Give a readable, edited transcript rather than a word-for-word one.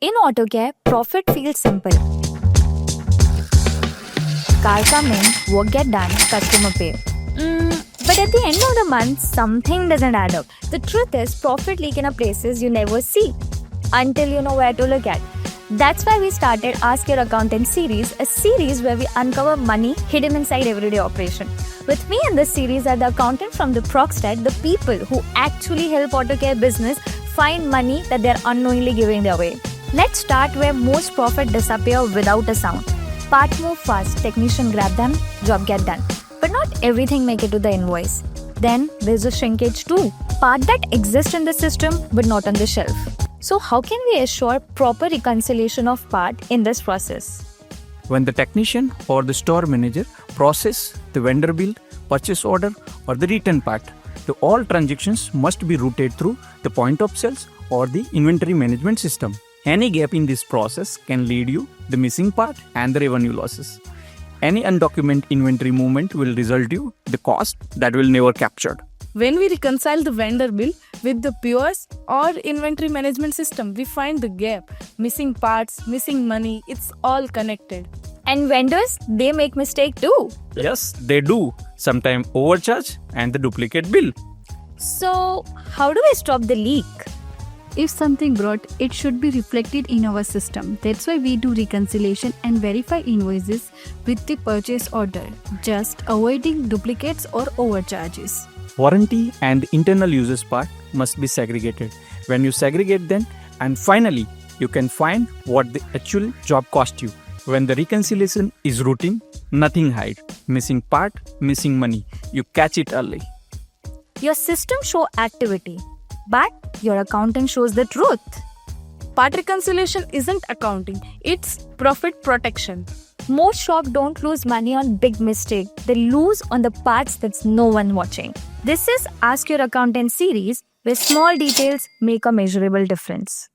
In AutoCare, profit feels simple. Car come in, work get done, customer pay. But at the end of the month, something doesn't add up. The truth is, profit leak in a places you never see until you know where to look at. That's why we started Ask Your Accountant series, a series where we uncover money hidden inside everyday operation. With me in this series are the accountant from the Proxtat, the people who actually help AutoCare business find money that they're unknowingly giving their way. Let's start where most profit disappear without a sound. Part move fast, technician grab them, job get done. But not everything make it to the invoice. Then there's a shrinkage too. Part that exists in the system but not on the shelf. So how can we assure proper reconciliation of part in this process? When the technician or the store manager process the vendor bill, purchase order or the return part, all transactions must be routed through the point of sales or the inventory management system. Any gap in this process can lead you the missing part and the revenue losses. Any undocumented inventory movement will result you the cost that will never captured. When we reconcile the vendor bill with the POS or inventory management system, we find the gap, missing parts, missing money, it's all connected. And vendors, they make mistake too. Yes, they do. Sometimes overcharge and the duplicate bill. So how do we stop the leak? If something brought, it should be reflected in our system. That's why we do reconciliation and verify invoices with the purchase order, just avoiding duplicates or overcharges. Warranty and internal users part must be segregated. When you segregate them, and finally, you can find what the actual job cost you. When the reconciliation is routine, nothing hide. Missing part, missing money. You catch it early. Your system show activity, but your accountant shows the truth. Part reconciliation isn't accounting, it's profit protection. Most shops don't lose money on big mistake. They lose on the parts that's no one watching. This is Ask Your Accountant series where small details make a measurable difference.